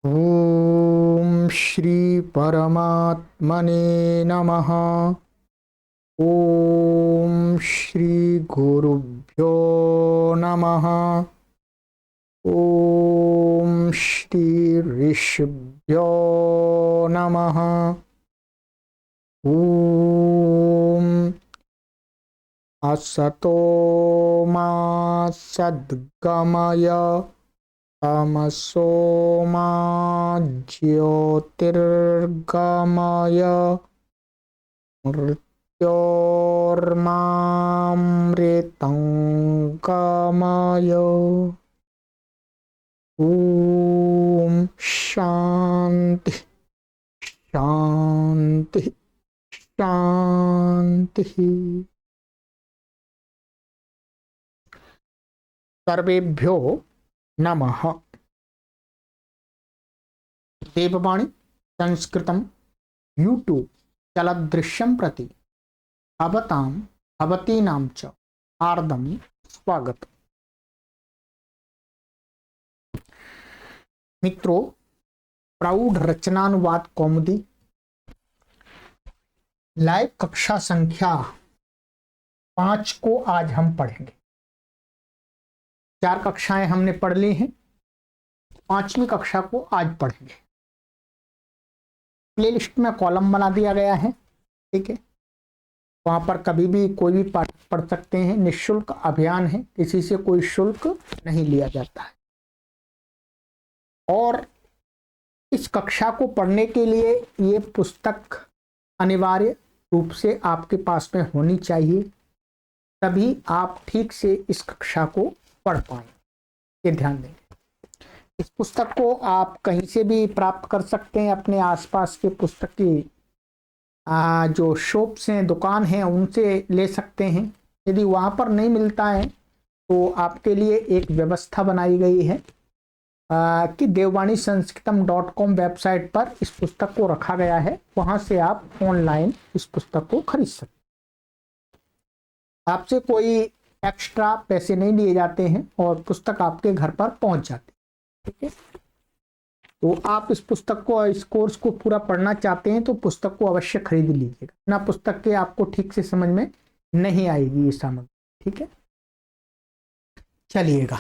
ओम श्री परमात्मने नमः। ओम श्री गुरुभ्यो नमः। ओम श्री ऋषिभ्यो नमः। ओम असतो मा सद्गमय तमसो मा ज्योतिर्गमय मृत्योर्मामृतंगमय। ओम शांति शांति शांति। सर्वेभ्यो नमः। देववाणी संस्कृतं यूट्यूब चलदृश्यं प्रति भवतां भवतीनां च हार्दं स्वागतम्। मित्रों, प्रौढ़ रचनानुवाद कौमुदी लाइव कक्षा संख्या 5 को आज हम पढ़ेंगे। 4 कक्षाएं हमने पढ़ ली हैं, 5वीं कक्षा को आज पढ़ेंगे। प्लेलिस्ट में कॉलम बना दिया गया है, ठीक है। वहां पर कभी भी कोई भी पाठ पढ़ सकते हैं। निःशुल्क अभियान है, किसी से कोई शुल्क नहीं लिया जाता है। और इस कक्षा को पढ़ने के लिए ये पुस्तक अनिवार्य रूप से आपके पास में होनी चाहिए, तभी आप ठीक से इस कक्षा को पढ़ पाएं। ये ध्यान दें। इस पुस्तक को आप कहीं से भी प्राप्त कर सकते हैं। अपने आसपास के पुस्तक की जो शॉप्स हैं, दुकान हैं, उनसे ले सकते हैं। यदि वहाँ पर नहीं मिलता है तो आपके लिए एक व्यवस्था बनाई गई है कि देववाणी संस्कृतम.com वेबसाइट पर इस पुस्तक को रखा गया है। वहाँ से आप ऑनलाइन इस पुस्तक को खरीद सकते हैं। आपसे कोई एक्स्ट्रा पैसे नहीं लिए जाते हैं और पुस्तक आपके घर पर पहुँच जाती है, ठीक है। तो आप इस पुस्तक को, इस कोर्स को पूरा पढ़ना चाहते हैं तो पुस्तक को अवश्य खरीद लीजिएगा। ना पुस्तक के आपको ठीक से समझ में नहीं आएगी ये सामग्री, ठीक है। चलिएगा।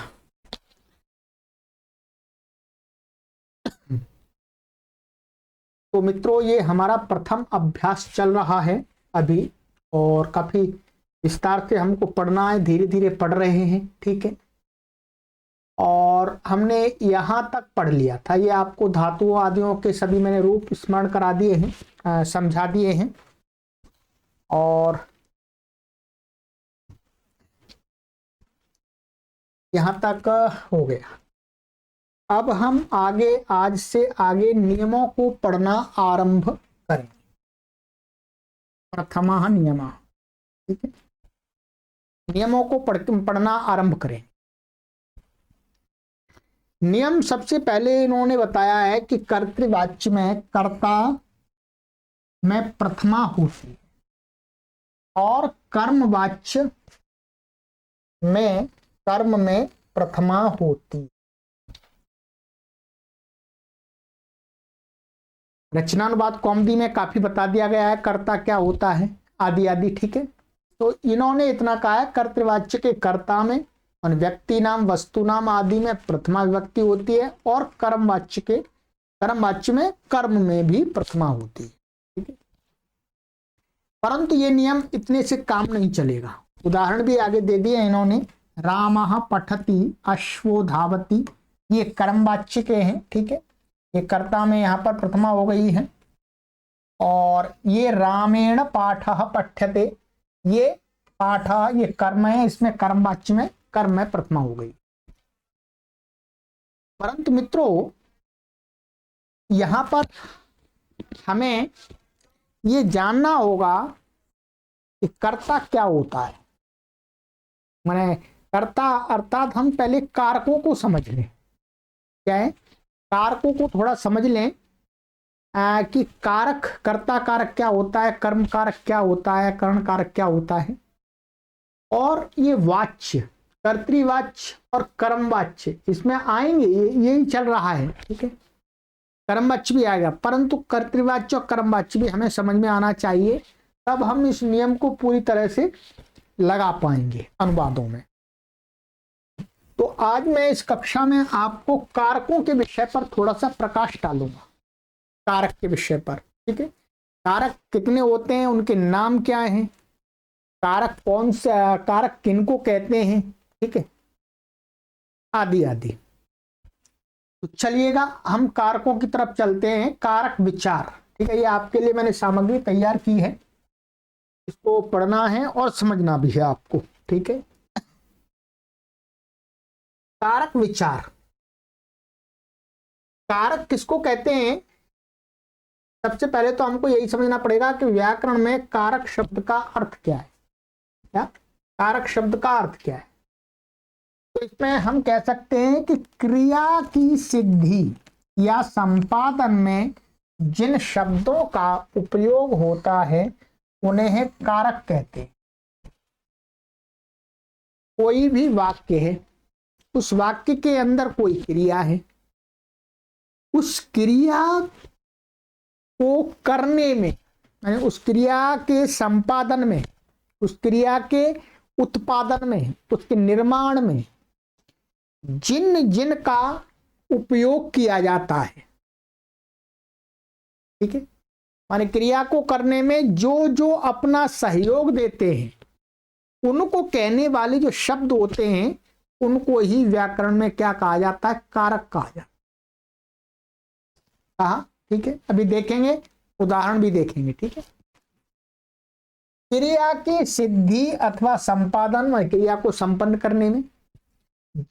तो मित्रों, ये हमारा प्रथम अभ्यास चल रहा है अभी, और काफी विस्तार से हमको पढ़ना है। धीरे धीरे पढ़ रहे हैं, ठीक है। और हमने यहां तक पढ़ लिया था। ये आपको धातुओं आदियों के सभी मैंने रूप स्मरण करा दिए हैं, समझा दिए हैं। और यहां तक हो गया। अब हम आगे, आज से आगे नियमों को पढ़ना आरंभ करें। प्रथमा नियम, ठीक है। नियमों को पढ़ना आरंभ करें। नियम सबसे पहले इन्होंने बताया है कि कर्तृवाच्य में कर्ता में प्रथमा होती है और कर्मवाच्य में कर्म में प्रथमा होती है। रचनानुवाद कौमुदी में काफी बता दिया गया है कर्ता क्या होता है, आदि आदि, ठीक है। तो इन्होंने इतना कहा है, कर्तृवाच्य के कर्ता में और व्यक्ति नाम, वस्तु नाम आदि में प्रथमा विभक्ति होती है, और कर्मवाच्य में कर्म में भी प्रथमा होती है, ठीक है। परंतु ये नियम इतने से काम नहीं चलेगा। उदाहरण भी आगे दे दिए इन्होंने। रामः पठति अश्वो धावति, ये कर्मवाच्य के हैं, ठीक है। ये कर्ता में यहाँ पर प्रथमा हो गई है। और ये रामेण पाठः पठ्यते, ये पाठ, ये कर्म है, इसमें कर्मवाच्य में कर्म में प्रथमा हो गई। परंतु मित्रों, यहां पर हमें ये जानना होगा कि कर्ता क्या होता है। माने कर्ता अर्थात हम पहले कारकों को समझ लें। क्या है? कारकों को थोड़ा समझ लें कि कारक, कर्ता कारक क्या होता है, कर्म कारक क्या होता है, करण कारक क्या होता है। और ये वाच्य, कर्तृवाच्य और कर्मवाच्य इसमें आएंगे, यही चल रहा है, ठीक है। कर्मवाच्य भी आएगा, परंतु कर्तृवाच्य और कर्मवाच्य भी हमें समझ में आना चाहिए, तब हम इस नियम को पूरी तरह से लगा पाएंगे अनुवादों में। तो आज मैं इस कक्षा में आपको कारकों के विषय पर थोड़ा सा प्रकाश डालूंगा, कारक के विषय पर। ठीक है, कारक कितने होते हैं, उनके नाम क्या हैं, कारक कौन सा, कारक किनको कहते हैं, ठीक है, आदि आदि। तो चलिएगा हम कारकों की तरफ चलते हैं। कारक विचार, ठीक है, ये आपके लिए मैंने सामग्री तैयार की है, इसको पढ़ना है और समझना भी है आपको। ठीक है, कारक विचार। कारक किसको कहते हैं, सबसे पहले तो हमको यही समझना पड़ेगा कि व्याकरण में कारक शब्द का अर्थ क्या है। क्या कारक शब्द का अर्थ क्या है? तो इसमें हम कह सकते हैं कि क्रिया की सिद्धि या संपादन में जिन शब्दों का उपयोग होता है उन्हें कारक कहते हैं। कोई भी वाक्य है, उस वाक्य के अंदर कोई क्रिया है, उस क्रिया को करने में, यानी उस क्रिया के संपादन में, उस क्रिया के उत्पादन में, उसके निर्माण में जिन जिन का उपयोग किया जाता है, ठीक है, माने क्रिया को करने में जो जो अपना सहयोग देते हैं उनको कहने वाले जो शब्द होते हैं उनको ही व्याकरण में क्या कहा जाता है, कारक कहा जाता है। कहा, ठीक है, अभी देखेंगे, उदाहरण भी देखेंगे। ठीक है, क्रिया की सिद्धि अथवा संपादन में, क्रिया को संपन्न करने में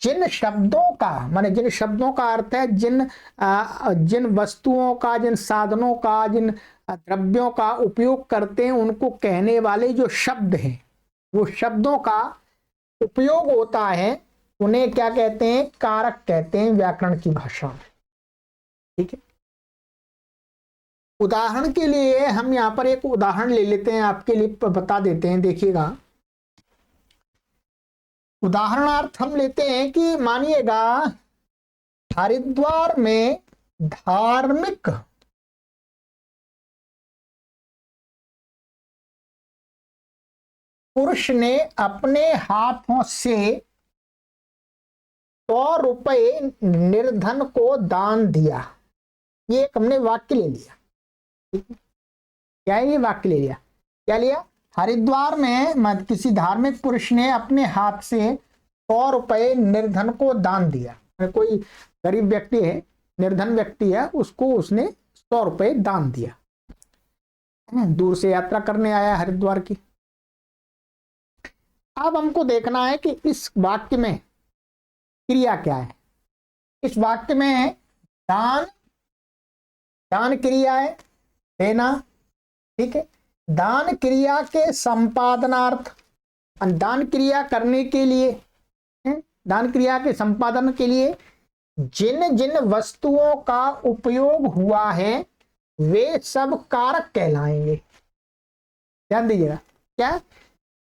जिन शब्दों का, माने जिन शब्दों का अर्थ है जिन वस्तुओं का, जिन साधनों का, जिन द्रव्यों का उपयोग करते हैं उनको कहने वाले जो शब्द हैं, वो शब्दों का उपयोग होता है, उन्हें क्या कहते हैं, कारक कहते हैं व्याकरण की भाषा में। ठीक है, उदाहरण के लिए हम यहां पर एक उदाहरण ले लेते हैं, आपके लिए बता देते हैं। देखिएगा, उदाहरणार्थ हम लेते हैं कि मानिएगा हरिद्वार में धार्मिक पुरुष ने अपने हाथों से 100 रुपए निर्धन को दान दिया। ये एक हमने वाक्य ले लिया। क्या है, ये वाक्य ले लिया। क्या लिया, हरिद्वार में किसी धार्मिक पुरुष ने अपने हाथ से 100 रुपए निर्धन को दान दिया। कोई गरीब व्यक्ति है, निर्धन व्यक्ति है, उसको उसने 100 रुपए दान दिया। दूर से यात्रा करने आया हरिद्वार की। अब हमको देखना है कि इस वाक्य में क्रिया क्या है। इस वाक्य में दान, दान क्रिया है, देना। ठीक है, दान क्रिया के संपादनार्थ, दान क्रिया करने के लिए, दान क्रिया के संपादन के लिए जिन जिन वस्तुओं का उपयोग हुआ है वे सब कारक कहलाएंगे। ध्यान दीजिएगा, क्या,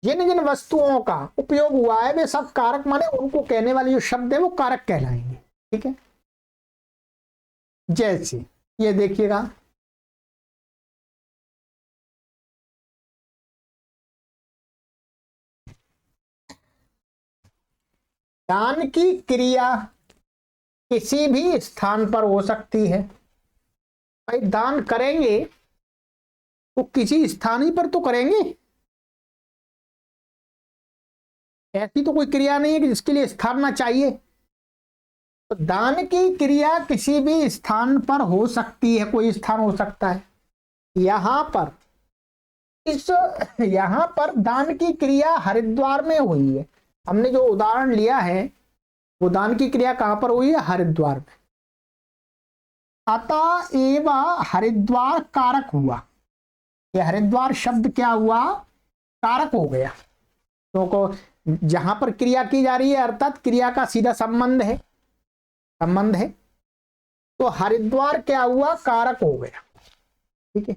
जिन जिन वस्तुओं का उपयोग हुआ है वे सब कारक, माने उनको कहने वाले जो शब्द है वो कारक कहलाएंगे। ठीक है, जैसे ये देखिएगा, दान की क्रिया किसी भी स्थान पर हो सकती है। भाई दान करेंगे तो किसी स्थान ही पर तो करेंगे, ऐसी तो कोई क्रिया नहीं है कि जिसके लिए स्थान ना चाहिए। तो दान की क्रिया किसी भी स्थान पर हो सकती है, कोई स्थान हो सकता है। यहां पर यहां पर दान की क्रिया हरिद्वार में हुई है। हमने जो उदाहरण लिया है वो दान की क्रिया कहां पर हुई है, हरिद्वार में। अतः एवं हरिद्वार कारक हुआ। ये हरिद्वार शब्द क्या हुआ, कारक हो गया। तो जहां पर क्रिया की जा रही है अर्थात क्रिया का सीधा संबंध है, तो हरिद्वार क्या हुआ, कारक हो गया। ठीक है,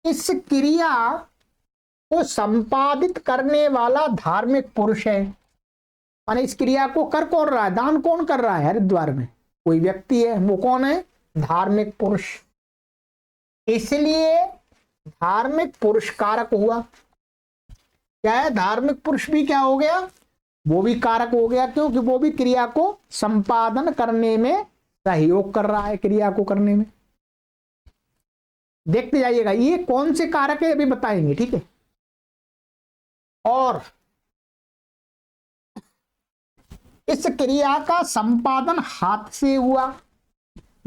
इस क्रिया को संपादित करने वाला धार्मिक पुरुष है। माने इस क्रिया को कर कौन रहा है, दान कौन कर रहा है हरिद्वार में, कोई व्यक्ति है, वो कौन है? धार्मिक पुरुष। इसलिए धार्मिक पुरुष कारक हुआ। क्या है? धार्मिक पुरुष भी क्या हो गया? वो भी कारक हो गया, क्योंकि वो भी क्रिया को संपादन करने में सहयोग कर रहा है, क्रिया को करने में। देखते जाइएगा ये कौन से कारक है, अभी बताएंगे, ठीक है। और इस क्रिया का संपादन हाथ से हुआ,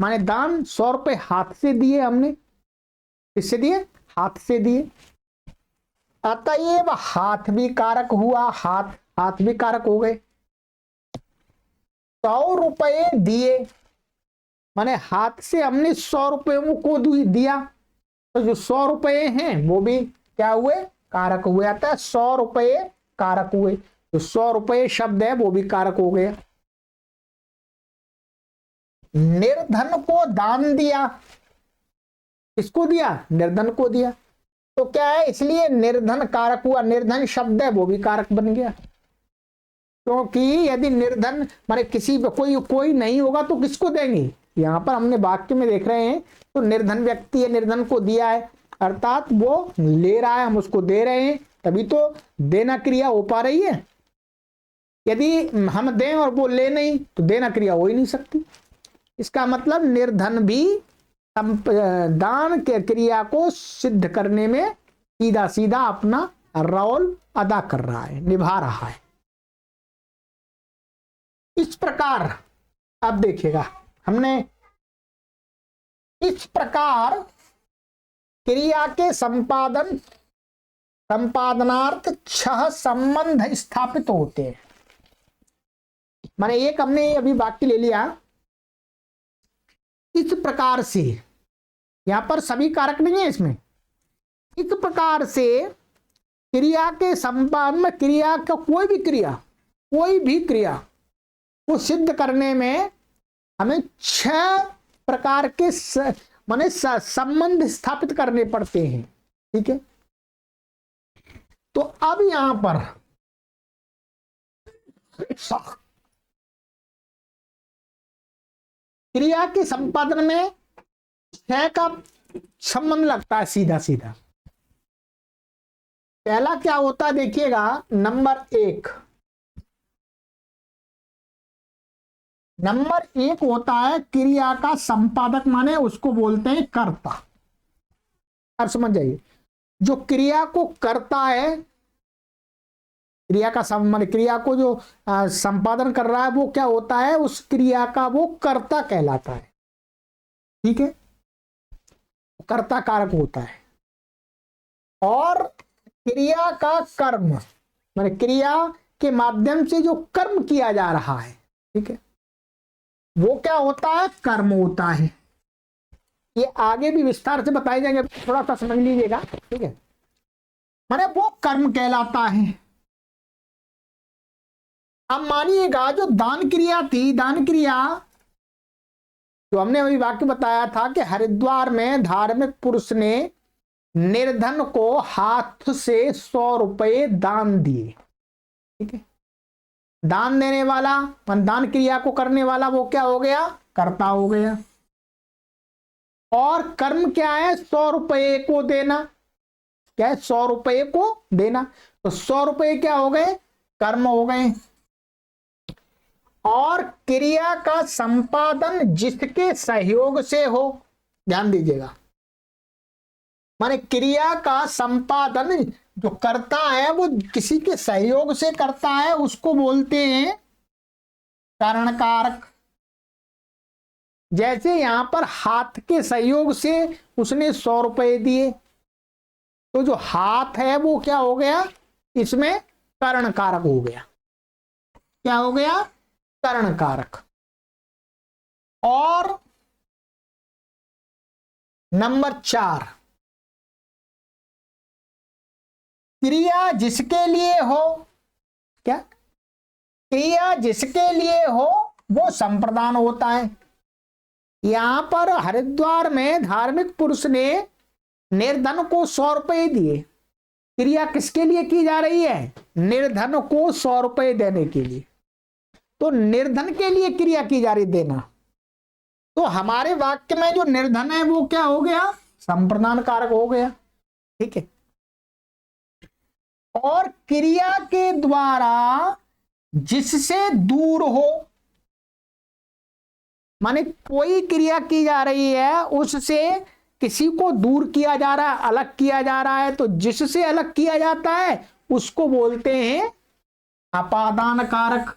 माने दान 100 रुपए हाथ से दिए हमने। किससे दिए? हाथ से दिए। अतएव हाथ भी कारक हुआ, हाथ भी कारक हो गए। 100 रुपए दिए, माने हाथ से हमने 100 रुपयों को दिया, तो जो 100 रुपए हैं वो भी क्या हुए? कारक हुए। अतः 100 रुपए कारक हुए। तो 100 रुपए शब्द है वो भी कारक हो गया। निर्धन को दान दिया, किसको दिया? निर्धन को दिया। तो क्या है? इसलिए निर्धन कारक हुआ। निर्धन शब्द है वो भी कारक बन गया, क्योंकि यदि निर्धन माने किसी कोई नहीं होगा तो किसको देंगे? यहां पर हमने वाक्य में देख रहे हैं, तो निर्धन व्यक्ति है, निर्धन को दिया है, अर्थात वो ले रहा है, हम उसको दे रहे हैं, तभी तो देना क्रिया हो पा रही है। यदि हम दें और वो ले नहीं तो देना क्रिया हो ही नहीं सकती। इसका मतलब निर्धन भी दान के क्रिया को सिद्ध करने में सीधा सीधा अपना रोल अदा कर रहा है, निभा रहा है। इस प्रकार अब देखिएगा, हमने इस प्रकार क्रिया के संपादनार्थ 6 संबंध स्थापित होते हैं। माने एक हमने अभी वाक्य ले लिया, इस प्रकार से, यहां पर सभी कारक नहीं है इसमें। इस प्रकार से क्रिया के संपादन में, क्रिया का कोई भी क्रिया को सिद्ध करने में हमें 6 प्रकार के माने संबंध स्थापित करने पड़ते हैं, ठीक है। तो अब यहां पर क्रिया के संपादन में 6 का संबंध लगता है सीधा सीधा। पहला क्या होता है देखिएगा, नंबर 1 होता है क्रिया का संपादक, माने उसको बोलते हैं कर्ता। अब समझ जाइए, जो क्रिया को करता है, क्रिया का संबंध, क्रिया को जो संपादन कर रहा है वो क्या होता है? उस क्रिया का वो कर्ता कहलाता है, ठीक है। कर्ता कारक होता है। और क्रिया का कर्म, माने क्रिया के माध्यम से जो कर्म किया जा रहा है, ठीक है, वो क्या होता है? कर्म होता है। ये आगे भी विस्तार से बताए जाएंगे, थोड़ा सा समझ लीजिएगा, ठीक है। माने वो कर्म कहलाता है। अब मानिएगा जो दान क्रिया थी, दान क्रिया जो हमने अभी वाक्य बताया था कि हरिद्वार में धार्मिक पुरुष ने निर्धन को हाथ से 100 रुपए दान दिए, ठीक है। दान देने वाला, दान क्रिया को करने वाला वो क्या हो गया? कर्ता हो गया। और कर्म क्या है? 100 रुपए को देना। क्या है? 100 रुपए को देना। तो 100 रुपए क्या हो गए? कर्म हो गए। और क्रिया का संपादन जिसके सहयोग से हो, ध्यान दीजिएगा, माने क्रिया का संपादन जो करता है वो किसी के सहयोग से करता है, उसको बोलते हैं कारण कारक। जैसे यहां पर हाथ के सहयोग से उसने 100 रुपए दिए, तो जो हाथ है वो क्या हो गया? इसमें कारण कारक हो गया। क्या हो गया? कारण कारक। और नंबर 4, क्रिया जिसके लिए हो, क्या? क्रिया जिसके लिए हो वो संप्रदान होता है। यहां पर हरिद्वार में धार्मिक पुरुष ने निर्धन को 100 रुपए दिए। क्रिया किसके लिए की जा रही है? निर्धन को 100 रुपए देने के लिए। तो निर्धन के लिए क्रिया की जा रही देना, तो हमारे वाक्य में जो निर्धन है वो क्या हो गया, संप्रदान कारक हो गया। ठीक है। और क्रिया के द्वारा जिससे दूर हो, माने कोई क्रिया की जा रही है उससे किसी को दूर किया जा रहा है, अलग किया जा रहा है, तो जिससे अलग किया जाता है उसको बोलते हैं अपादान कारक।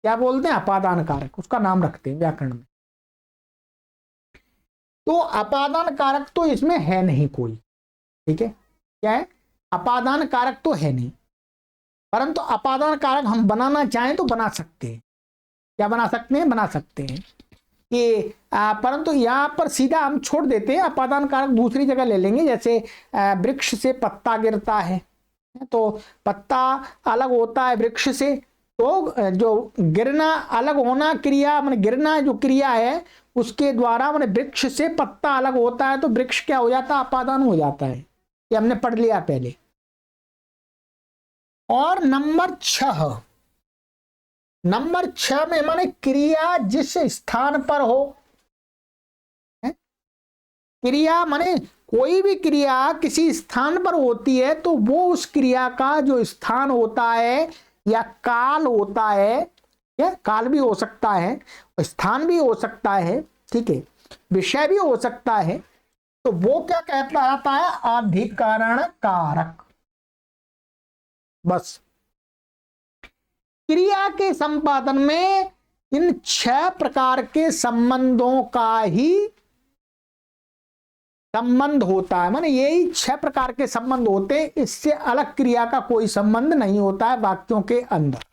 क्या बोलते हैं, अपादान कारक, उसका नाम रखते हैं व्याकरण में। तो अपादान कारक तो इसमें है नहीं कोई। ठीक है, क्या है, अपादान कारक तो है नहीं, परंतु अपादान कारक हम बनाना चाहें तो बना सकते हैं। क्या बना सकते हैं, बना सकते हैं कि परंतु यहां पर सीधा हम छोड़ देते हैं, अपादान कारक दूसरी जगह ले लेंगे। जैसे वृक्ष से पत्ता गिरता है, तो पत्ता अलग होता है वृक्ष से, तो जो गिरना अलग होना क्रिया, माने गिरना जो क्रिया है उसके द्वारा माने वृक्ष से पत्ता अलग होता है, तो वृक्ष क्या हो जाता है, अपादान हो जाता है। ये हमने पढ़ लिया पहले। और नंबर 6, नंबर 6 में माने क्रिया जिस स्थान पर हो, क्रिया माने कोई भी क्रिया किसी स्थान पर होती है तो वो उस क्रिया का जो स्थान होता है या काल होता है, या काल भी हो सकता है, स्थान भी हो सकता है, ठीक है, विषय भी हो सकता है, तो वो क्या कहता जाता है, अधिकरण कारक। बस क्रिया के संपादन में इन 6 प्रकार के संबंधों का ही संबंध होता है, माने यही 6 प्रकार के संबंध होते हैं, इससे अलग क्रिया का कोई संबंध नहीं होता है वाक्यों के अंदर।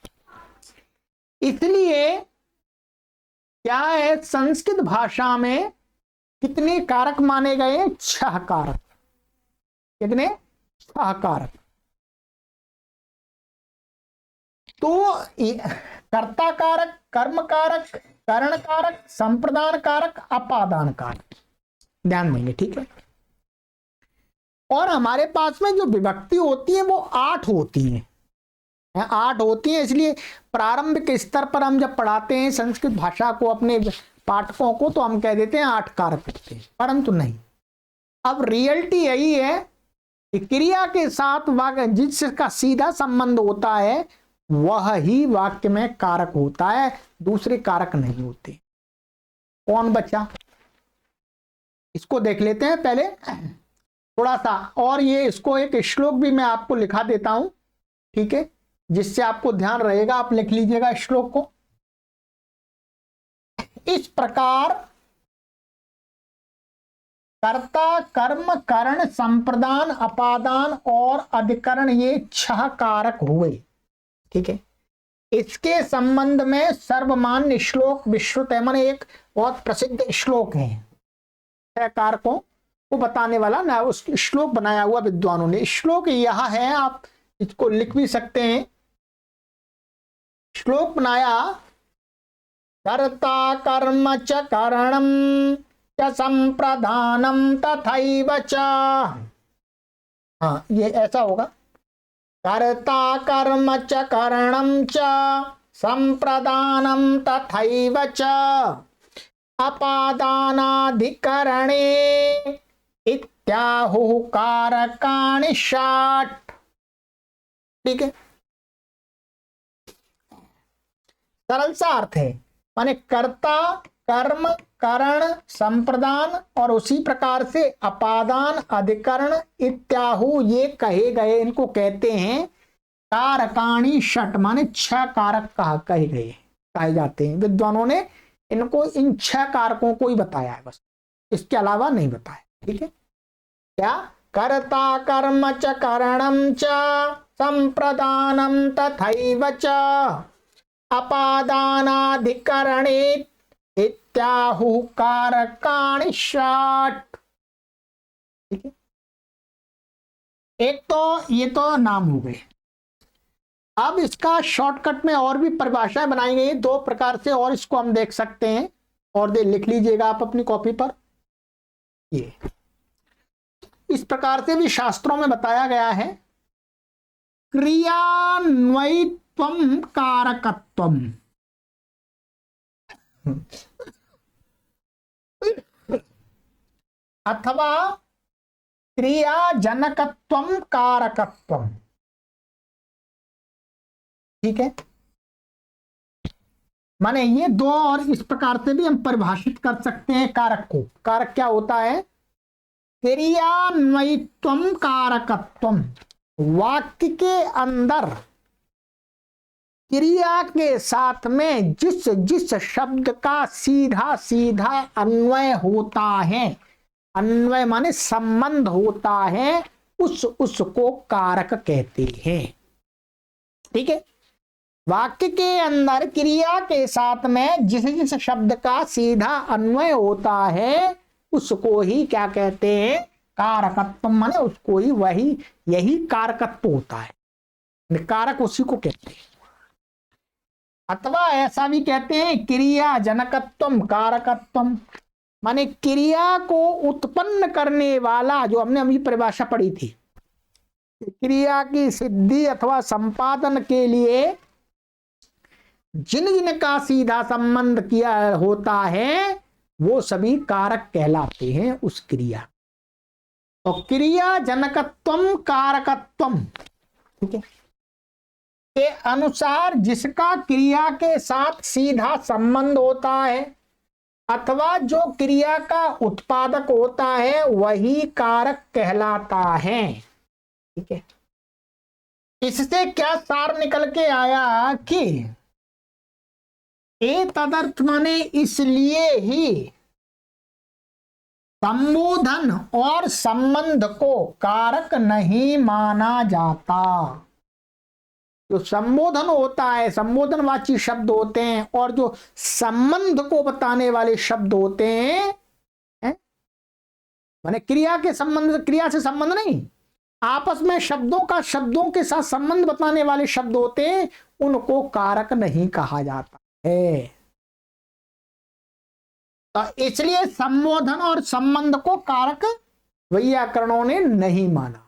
इसलिए क्या है, संस्कृत भाषा में कितने कारक माने गए, 6 कारक। कितने, 6 कारक। तो कर्ता कारक, कर्म कारक, करण कारक, संप्रदान कारक, अपादान कारक, ध्यान देंगे। ठीक है। और हमारे पास में जो विभक्ति होती है वो 8 होती है, 8 होती है। इसलिए प्रारंभिक स्तर पर हम जब पढ़ाते हैं संस्कृत भाषा को अपने पाठकों को, तो हम कह देते हैं 8 कारक होते हैं, परंतु नहीं। अब रियलिटी यही है कि क्रिया के साथ वाक्य जिसका सीधा संबंध होता है वह ही वाक्य में कारक होता है, दूसरे कारक नहीं होते। कौन बचा, इसको देख लेते हैं पहले थोड़ा सा। और ये इसको एक श्लोक भी मैं आपको लिखा देता हूं, ठीक है, जिससे आपको ध्यान रहेगा। आप लिख लीजिएगा श्लोक को। इस प्रकार कर्ता, कर्म, करण, संप्रदान, अपादान और अधिकरण, ये 6 कारक हुए। ठीक है। इसके संबंध में सर्वमान्य श्लोक विश्रुत है, माने एक बहुत प्रसिद्ध श्लोक है, 6 कारकों को बताने वाला ना, उस श्लोक बनाया हुआ विद्वानों ने। श्लोक यह है, आप इसको लिख भी सकते हैं। श्लोक बनाया, कर्ता कर्म च करणम च संप्रदानम तथैव च। हाँ, ये ऐसा होगा, कर्ता कर्म च करणम च संप्रदानम तथैव च अपादानाधिकरणे इत्याहुः कारकाणि षट्। ठीक है, सरल सा अर्थ है, माने कर्ता, कर्म, करण, संप्रदान और उसी प्रकार से अपादान, अधिकरण इत्याहु, ये कहे गए, इनको कहते हैं कारकाणि षट्, माने 6 कारक कहे गए, कहे जाते हैं। विद्वानों ने इनको इन 6 कारकों को ही बताया है, बस इसके अलावा नहीं बताया। ठीक है, क्या, कर्ता कर्म च करणम च संप्रदानम तथैव च अपादानाधिकरणे इत्याहुः कारकाणि षट्। ठीक है, एक तो ये तो नाम हो गए। अब इसका शॉर्टकट में और भी परिभाषाएं बनाई गई 2 प्रकार से, और इसको हम देख सकते हैं, और लिख लीजिएगा आप अपनी कॉपी पर। ये इस प्रकार से भी शास्त्रों में बताया गया है, क्रियान्वयित्वम कारकत्वम। अथवा क्रियाजनकत्वम कारकत्वम। ठीक है, माने ये दो, और इस प्रकार से भी हम परिभाषित कर सकते हैं कारक को। कारक क्या होता है? क्रियान्वयित्वम कारकत्वम। वाक्य के अंदर क्रिया के साथ में जिस जिस शब्द का सीधा सीधा अन्वय होता है, अन्वय माने संबंध होता है, उसको कारक कहते हैं। ठीक है, वाक्य के अंदर क्रिया के साथ में जिस जिस शब्द का सीधा अन्वय होता है उसको ही क्या कहते हैं? कारकत्व। माने उसको ही, वही यही कारकत्व होता है, कारक उसी को कहते हैं। अथवा ऐसा भी कहते हैं क्रिया जनकत्वम कारकत्वम, माने क्रिया को उत्पन्न करने वाला, जो हमने अभी परिभाषा पढ़ी थी, क्रिया की सिद्धि अथवा संपादन के लिए जिन जिन का सीधा संबंध किया होता है वो सभी कारक कहलाते हैं उस क्रिया। तो क्रिया जनकत्वम कारकत्वम, ठीक है, के अनुसार जिसका क्रिया के साथ सीधा संबंध होता है अथवा जो क्रिया का उत्पादक होता है वही कारक कहलाता है। ठीक है, इससे क्या सार निकल के आया कि तदर्थ माने इसलिए ही संबोधन और संबंध को कारक नहीं माना जाता। जो संबोधन होता है, संबोधनवाची शब्द होते हैं, और जो संबंध को बताने वाले शब्द होते हैं, माने क्रिया के संबंध, क्रिया से संबंध नहीं, आपस में शब्दों का, शब्दों के साथ संबंध बताने वाले शब्द होते हैं, उनको कारक नहीं कहा जाता है। तो इसलिए संबोधन और संबंध को कारक वैयाकरणों ने नहीं माना।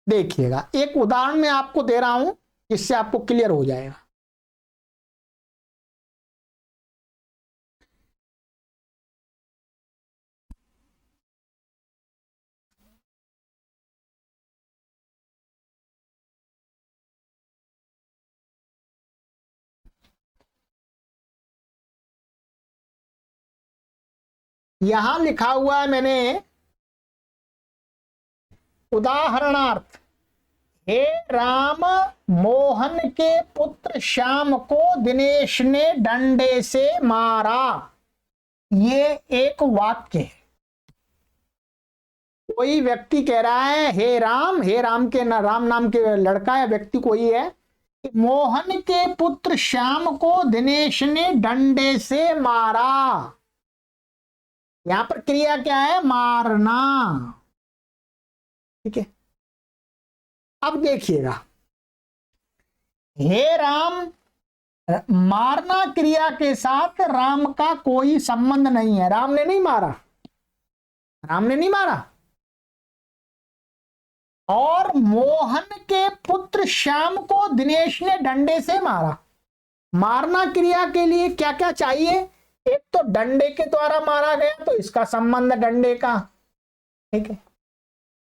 देखिएगा, एक उदाहरण मैं आपको दे रहा हूं जिससे आपको क्लियर हो जाएगा। यहां लिखा हुआ है मैंने, उदाहरणार्थ, हे राम मोहन के पुत्र श्याम को दिनेश ने डंडे से मारा। ये एक वाक्य है। कोई व्यक्ति कह रहा है हे राम, हे राम के ना, राम नाम के लड़का या व्यक्ति कोई है, मोहन के पुत्र श्याम को दिनेश ने डंडे से मारा। यहां पर क्रिया क्या है? मारना। ठीक है, अब देखिएगा, हे राम, मारना क्रिया के साथ राम का कोई संबंध नहीं है। राम ने नहीं मारा, राम ने नहीं मारा। और मोहन के पुत्र श्याम को दिनेश ने डंडे से मारा। मारना क्रिया के लिए क्या क्या चाहिए? एक तो डंडे के द्वारा मारा गया, तो इसका संबंध डंडे का। ठीक है,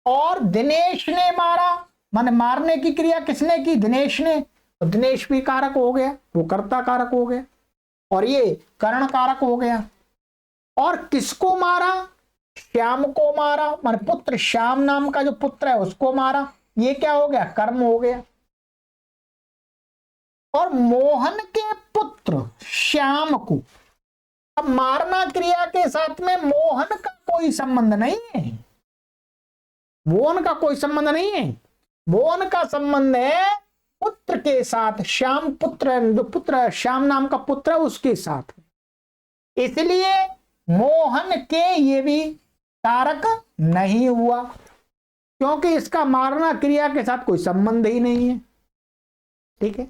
और दिनेश ने मारा, माने मारने की क्रिया किसने की? दिनेश ने, तो दिनेश भी कारक हो गया, वो कर्ता कारक हो गया, और ये कर्ण कारक हो गया। और किसको मारा? श्याम को मारा, माने पुत्र, श्याम नाम का जो पुत्र है उसको मारा, ये क्या हो गया? कर्म हो गया। और मोहन के पुत्र श्याम को, अब मारना क्रिया के साथ में मोहन का कोई संबंध नहीं है, मोहन का कोई संबंध नहीं है। मोहन का संबंध है पुत्र के साथ, श्याम पुत्र, जो पुत्र श्याम नाम का पुत्र है उसके साथ। इसलिए मोहन के ये भी कारक नहीं हुआ, क्योंकि इसका मारना क्रिया के साथ कोई संबंध ही नहीं है। ठीक है,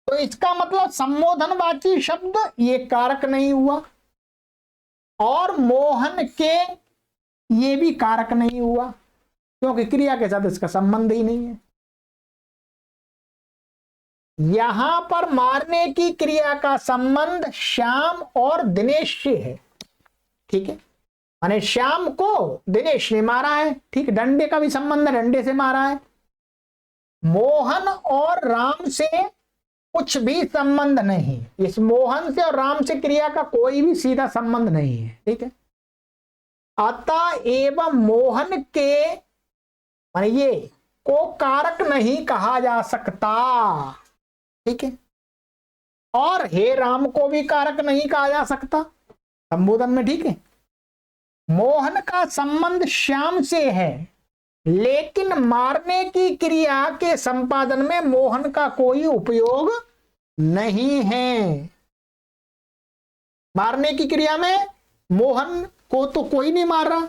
तो इसका मतलब संबोधनवाची शब्द ये कारक नहीं हुआ, और मोहन के ये भी कारक नहीं हुआ, क्योंकि क्रिया के साथ इसका संबंध ही नहीं है। यहां पर मारने की क्रिया का संबंध श्याम और दिनेश से है। ठीक है, माने श्याम को दिनेश ने मारा है। ठीक, डंडे का भी संबंध है, डंडे से मारा है। मोहन और राम से कुछ भी संबंध नहीं, इस मोहन से और राम से क्रिया का कोई भी सीधा संबंध नहीं है। ठीक है, अतः एवं मोहन के माने ये को कारक नहीं कहा जा सकता। ठीक है, और हे राम को भी कारक नहीं कहा जा सकता संबोधन में। ठीक है, मोहन का संबंध श्याम से है, लेकिन मारने की क्रिया के संपादन में मोहन का कोई उपयोग नहीं है। मारने की क्रिया में मोहन को तो कोई नहीं मार रहा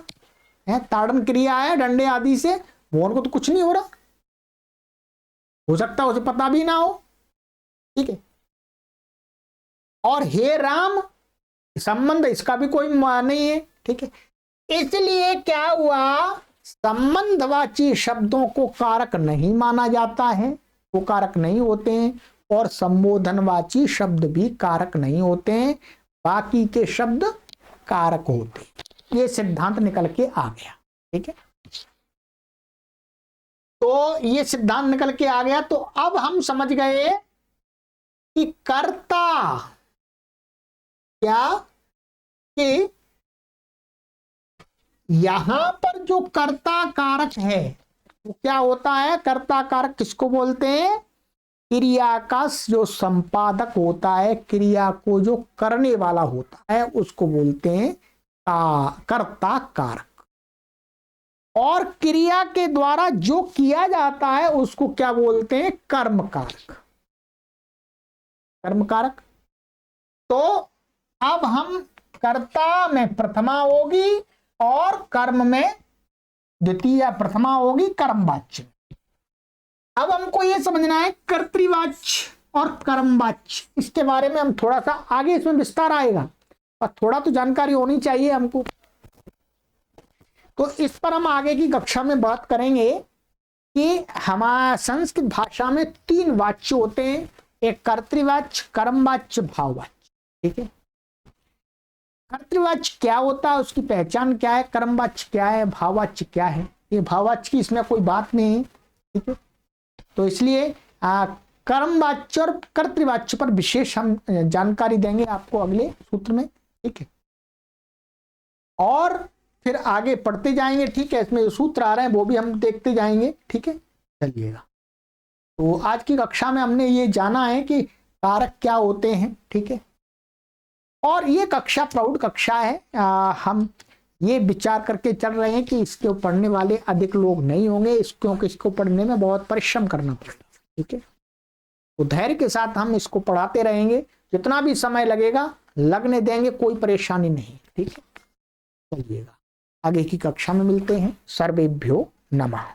है, ताड़न क्रिया है डंडे आदि से, मोहन को तो कुछ नहीं हो रहा, हो सकता है उसे पता भी ना हो। ठीक है, और हे राम संबंध इसका भी कोई नहीं है। ठीक है, इसलिए क्या हुआ, संबंधवाची शब्दों को कारक नहीं माना जाता है, वो कारक नहीं होते हैं, और संबोधनवाची शब्द भी कारक नहीं होते हैं, बाकी के शब्द कारक होते हैं। ये सिद्धांत निकल के आ गया। ठीक है, तो ये सिद्धांत निकल के आ गया। तो अब हम समझ गए कि कर्ता क्या, कि यहां पर जो कर्ता कारक है वो क्या होता है, कर्ता कारक किसको बोलते हैं, क्रिया का जो संपादक होता है, क्रिया को जो करने वाला होता है उसको बोलते हैं कर्ता कारक। और क्रिया के द्वारा जो किया जाता है उसको क्या बोलते हैं, कर्म कारक। कर्म कारक। तो अब हम कर्ता में प्रथमा होगी और कर्म में द्वितीय प्रथमा होगी कर्मवाच्य। अब हमको यह समझना है कर्तृवाच्य और कर्मवाच्य, इसके बारे में हम थोड़ा सा आगे इसमें विस्तार आएगा, और थोड़ा तो जानकारी होनी चाहिए हमको। तो इस पर हम आगे की कक्षा में बात करेंगे कि हमारा संस्कृत भाषा में 3 वाच्य होते हैं, एक कर्तृवाच्य, कर्मवाच्य, भाववाच्य। ठीक है, कर्तृवाच्य क्या होता है, उसकी पहचान क्या है, कर्मवाच्य क्या है, भाववाच्य क्या है। ये भाववाच्य की इसमें कोई बात नहीं है। ठीक है, तो इसलिए कर्मवाच्य और कर्तृवाच्य पर विशेष हम जानकारी देंगे आपको अगले सूत्र में। ठीक है, और फिर आगे पढ़ते जाएंगे। ठीक है, इसमें जो सूत्र आ रहे हैं वो भी हम देखते जाएंगे। ठीक है, चलिएगा। तो आज की कक्षा में हमने ये जाना है कि कारक क्या होते हैं। ठीक है, और ये कक्षा प्रौढ़ कक्षा है, हम ये विचार करके चल रहे हैं कि इसको पढ़ने वाले अधिक लोग नहीं होंगे, क्योंकि इसको पढ़ने में बहुत परिश्रम करना पड़ेगा। ठीक है, तो धैर्य के साथ हम इसको पढ़ाते रहेंगे, जितना भी समय लगेगा लगने देंगे, कोई परेशानी नहीं। ठीक है, चलिएगा, आगे की कक्षा में मिलते हैं। सर्वेभ्यो नमः।